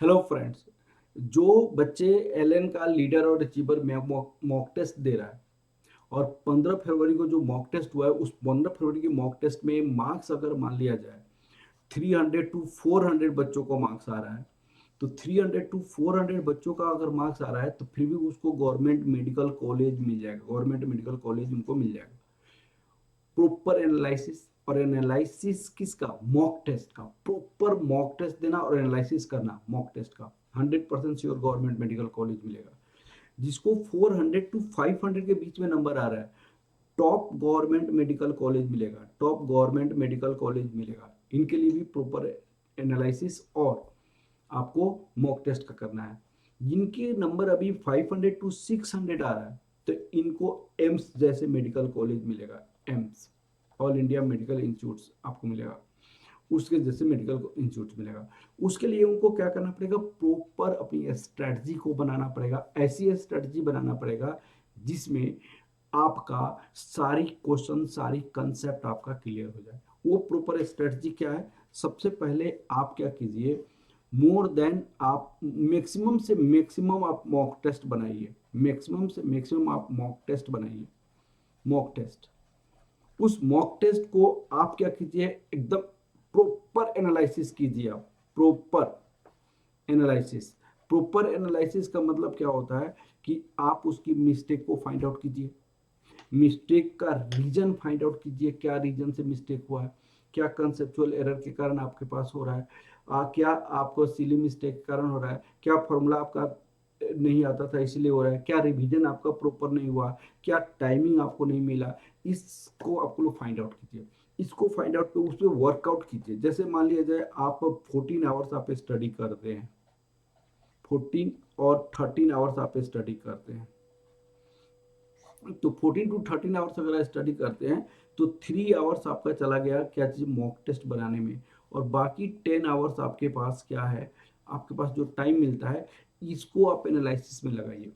Hello friends. जो बच्चे LN का लीडर और अचीवर में मॉक टेस्ट दे रहा है और 15 फरवरी को जो मॉक टेस्ट हुआ है उस 15 फरवरी के मॉक टेस्ट में मार्क्स अगर मान लिया जाए 300 टू 400 बच्चों को मार्क्स आ रहा है, तो 300 टू 400 बच्चों का अगर मार्क्स आ रहा है तो फिर भी उसको गवर्नमेंट मेडिकल कॉलेज मिल जाएगा, गवर्नमेंट मेडिकल कॉलेज उनको मिल जाएगा। प्रॉपर एनालिसिस, और एनालिसिस किसका? मॉक टेस्ट का। प्रॉपर मॉक टेस्ट देना और एनालिसिस करना मॉक टेस्ट का, 100% श्योर गवर्नमेंट मेडिकल कॉलेज मिलेगा। जिसको 400 टू 500 के बीच में नंबर आ रहा है, टॉप गवर्नमेंट मेडिकल कॉलेज मिलेगा, टॉप गवर्नमेंट मेडिकल कॉलेज मिलेगा। इनके लिए भी प्रॉपर एनालिसिस और आपको मॉक टेस्ट का करना है। जिनके नंबर अभी 500 टू 600 आ रहा है तो इनको एम्स जैसे मेडिकल कॉलेज मिलेगा, AIIMS all India medical institute आपको मिलेगा, उसके जैसे मेडिकल इंस्टीट्यूट मिलेगा। उसके लिए उनको क्या करना पड़ेगा? प्रॉपर अपनी स्ट्रेटजी को बनाना पड़ेगा, ऐसी स्ट्रेटजी बनाना पड़ेगा जिसमें आपका सारी क्वेश्चन, सारी कंसेप्ट आपका क्लियर हो जाए। वो प्रॉपर स्ट्रेटजी क्या है? सबसे पहले आप क्या कीजिए, मोर देन आप मैक्सिमम से मैक्सिमम आप मॉक टेस्ट बनाइए, मैक्सिमम से मैक्सिमम आप मॉक टेस्ट बनाइए। मॉक टेस्ट, उस मॉक टेस्ट को आप क्या कीजिए, एकदम प्रॉपर एनालिसिस कीजिए। आप प्रॉपर एनालिसिस, प्रॉपर एनालिसिस का मतलब क्या होता है कि आप उसकी मिस्टेक को फाइंड आउट कीजिए, मिस्टेक का रीजन फाइंड आउट कीजिए, क्या रीजन से मिस्टेक हुआ है, क्या कंसेप्चुअल एरर के कारण आपके पास हो रहा है, क्या आपको सिली मिस्टेक के कारण हो रहा है, क्या फॉर्मूला आपका नहीं आता था इसलिए हो रहा है, क्या रिवीजन आपका प्रॉपर नहीं हुआ, क्या टाइमिंग आपको नहीं मिला। इसको आपको लोग फाइंड आउट कीजिए, इसको फाइंड आउट उस पर वर्कआउट कीजिए। जैसे मान लिया जाए आप 14 आवर्स आप स्टडी करते हैं, 14 और 13 आवर्स आप स्टडी करते हैं, तो 14 टू 13 आवर्स अगर स्टडी करते हैं तो 3 आवर्स आपका चला गया क्या चीज़, मॉक टेस्ट बनाने में। और बाकी 10 आवर्स आपके पास क्या है, आपके पास जो टाइम मिलता है इसको आप एनालिसिस में लगाइए।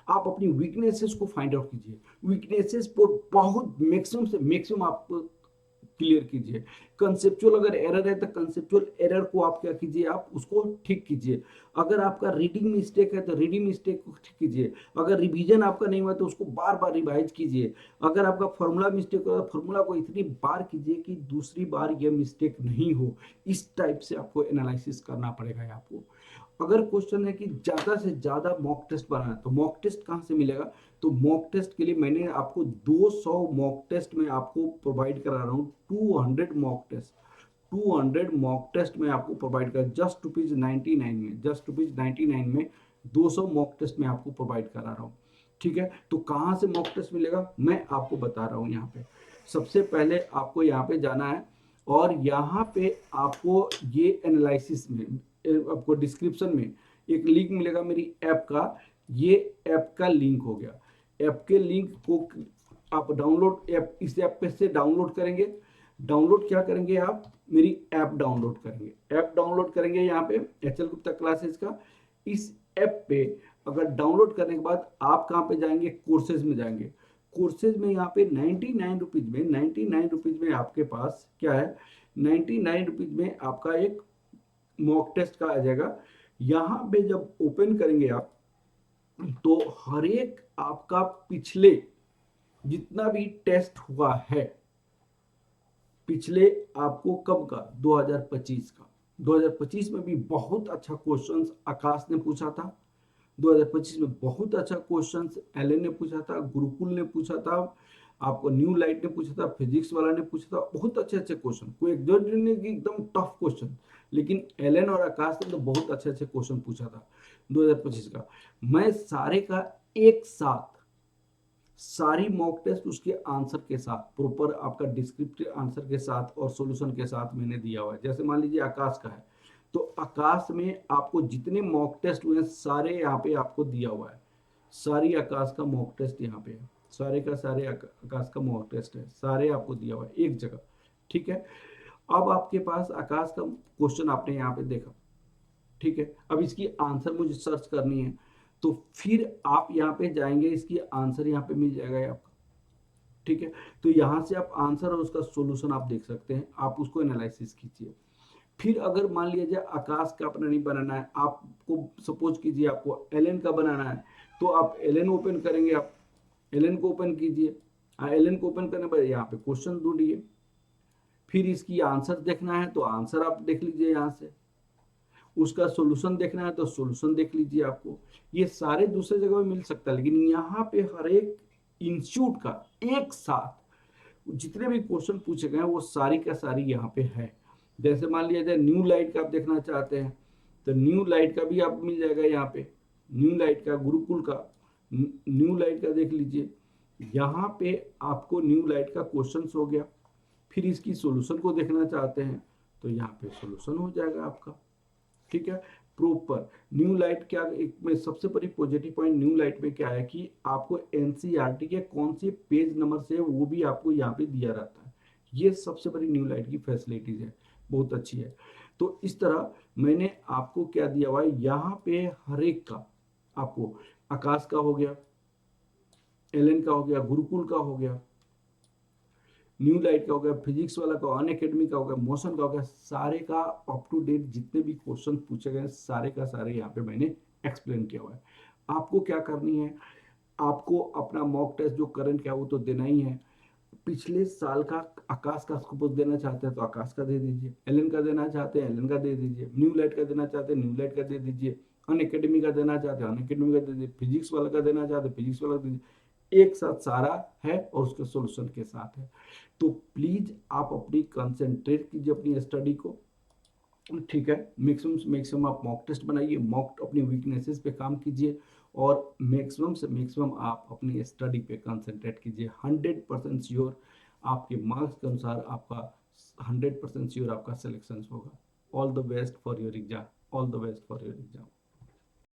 आप अपनी वीकनेसेस को फाइंड आउट कीजिए, वीकनेसेस पर बहुत मैक्सिमम से मैक्सिमम आप क्लियर कीजिए। कंसेप्चुअल अगर एरर है तो कंसेप्चुअल एरर को आप क्या कीजिए, आप उसको ठीक कीजिए। अगर आपका रीडिंग मिस्टेक है तो रीडिंग मिस्टेक को ठीक कीजिए। अगर रिवीजन आपका नहीं हुआ तो उसको बार बार रिवाइज कीजिए। अगर आपका फॉर्मूला मिस्टेक हो तो फॉर्मूला को इतनी बार कीजिए कि दूसरी बार ये मिस्टेक नहीं हो। इस टाइप से आपको एनालिसिस करना पड़ेगा आपको। अगर क्वेश्चन है कि ज़्यादा से ज़्यादा मॉक टेस्ट बनाना है तो मॉक टेस्ट कहाँ से मिलेगा? तो मॉक टेस्ट के लिए मैंने आपको 200 मॉक टेस्ट में आपको प्रोवाइड करा रहा हूँ, 200 मॉक टेस्ट, 200 मॉक टेस्ट में आपको प्रोवाइड कर, जस्ट ₹99 में, जस्ट ₹99 में 200 मॉक टेस्ट में आपको प्रोवाइड करा रहा हूँ। ठीक है, तो कहाँ से मॉक टेस्ट मिलेगा मैं आपको बता रहा हूँ। यहाँ पे सबसे पहले आपको यहाँ पे जाना है और यहाँ पे आपको ये एनालिसिस में आपको डिस्क्रिप्शन में एक लिंक मिलेगा मेरी ऐप का। ये ऐप का लिंक हो गया, ऐप के लिंक को आप डाउनलोड, ऐप इस ऐप पे से डाउनलोड करेंगे। डाउनलोड क्या करेंगे आप, मेरी ऐप डाउनलोड करेंगे, ऐप डाउनलोड करेंगे यहाँ पे एचएल गुप्ता क्लासेस का। इस ऐप पे अगर डाउनलोड करने के बाद आप कहाँ पे जाएंगे, कोर्सेज में जाएंगे। कोर्सेज में यहाँ पे 99 रुपीज़ में, 99 रुपीज़ में आपके पास क्या है, 99 रुपीज़ में आपका एक मॉक टेस्ट का आ जाएगा। यहाँ पे जब ओपन करेंगे आप तो हर एक आपका पिछले जितना भी टेस्ट हुआ है, पिछले आपको कब का, 2025 का, 2025 में भी बहुत अच्छा क्वेश्चंस आकाश ने पूछा था, 2025 में बहुत अच्छा क्वेश्चंस एलएन ने पूछा था, गुरुकुल ने पूछा था, आपको न्यू लाइट ने पूछा था, फिजिक्स वाला ने पूछा था। बहुत अच्छे अच्छे क्वेश्चन, कोई एग्जैक्टली नहीं कि एकदम टफ क्वेश्चन, लेकिन एलएन और आकाश ने तो बहुत अच्छे अच्छे क्वेश्चन पूछा था 2025 का। मैं सारे का एक साथ, सारी मॉक टेस्ट उसके आंसर के साथ, प्रॉपर आपका डिस्क्रिप्टिव आंसर के साथ और सॉल्यूशन के साथ मैंने दिया हुआ है। जैसे मान लीजिए आकाश का है तो आकाश में आपको जितने मॉक टेस्ट हुए हैं सारे यहाँ पे आपको दिया हुआ है, सारी आकाश का मॉक टेस्ट यहाँ पे है, सारे का सारे आकाश का मॉक टेस्ट है, सारे आपको दिया हुआ है एक जगह। ठीक है, अब आपके पास आकाश का क्वेश्चन आपने यहाँ पे देखा, ठीक है, अब इसकी आंसर मुझे सर्च करनी है तो फिर आप यहाँ पे जाएंगे, इसकी आंसर यहाँ पे मिल जाएगा आपका। ठीक है, तो यहाँ से आप आंसर और उसका सॉल्यूशन आप देख सकते हैं, आप उसको एनालिसिस कीजिए। फिर अगर मान लिया जाए आकाश का अपना नहीं बनाना है, आपको सपोज कीजिए आपको एलन का बनाना है, तो आप एलन ओपन करेंगे, आप एलन को ओपन कीजिए। एलन को ओपन करने पर यहाँ पे क्वेश्चन ढूंढिए, फिर इसकी आंसर देखना है तो आंसर आप देख लीजिए यहाँ से, उसका सॉल्यूशन देखना है तो सॉल्यूशन देख लीजिए। आपको ये सारे दूसरे जगह में मिल सकता है, लेकिन यहाँ पे हर एक इंस्टीट्यूट का एक साथ जितने भी क्वेश्चन पूछे गए हैं वो सारी का सारी यहाँ पे है। जैसे मान लिया जाए न्यू लाइट का आप देखना चाहते हैं तो न्यू लाइट का भी आप मिल जाएगा यहाँ पे, न्यू लाइट का, गुरुकुल का, न्यू लाइट का देख लीजिए। यहाँ पे आपको न्यू लाइट का क्वेश्चन हो गया, फिर इसकी सॉल्यूशन को देखना चाहते हैं तो यहाँ पे सॉल्यूशन हो जाएगा आपका। ठीक है, प्रॉपर न्यू लाइट क्या, एक में सबसे बड़ी पॉजिटिव पॉइंट न्यू लाइट में क्या है कि आपको एनसीईआरटी के कौन से पेज नंबर से वो भी आपको यहाँ पे दिया रहता है। ये सबसे बड़ी न्यू लाइट की फैसिलिटीज है, बहुत अच्छी है। तो इस तरह मैंने आपको क्या दिया हुआ है यहाँ पे, हर एक का आपको, आकाश का हो गया, एलन का हो गया, गुरुकुल का हो गया, न्यू लाइट का हो गया, फिजिक्स वाला का, अन अकेडमी का हो गया, मोशन का हो गया, सारे का अप टू डेट जितने भी क्वेश्चन पूछे गए सारे का सारे यहाँ पे मैंने एक्सप्लेन किया हुआ है। आपको क्या करनी है, आपको अपना मॉक टेस्ट जो करंट क्या वो तो देना ही है। पिछले साल का आकाश का सपोज देना चाहते हैं तो आकाश का दे दीजिए, एलन का देना चाहते हैं एलन का दे दीजिए, न्यू लाइट का देना चाहते हैं न्यू लाइट का दे दीजिए, अन अकेडमी का देना चाहते हैं अन अकेडमी का दे दीजिए, फिजिक्स वाला का देना चाहते हैं फिजिक्स वाला का दे दीजिए। एक साथ सारा है और उसके सॉल्यूशन के साथ है। तो प्लीज आप अपनी कंसेंट्रेट कीजिए अपनी स्टडी को। ठीक है, मैक्सिमम आप मॉक टेस्ट बनाइए, मॉक अपनी वीकनेसेस पे काम कीजिए और मैक्सिमम से मैक्सिमम आप अपनी स्टडी पे कंसंट्रेट कीजिए। 100% श्योर आपके मार्क्स के अनुसार आपका 100% श्योर आपका सिलेक्शन होगा। All the best for your exam, all the best for your exam.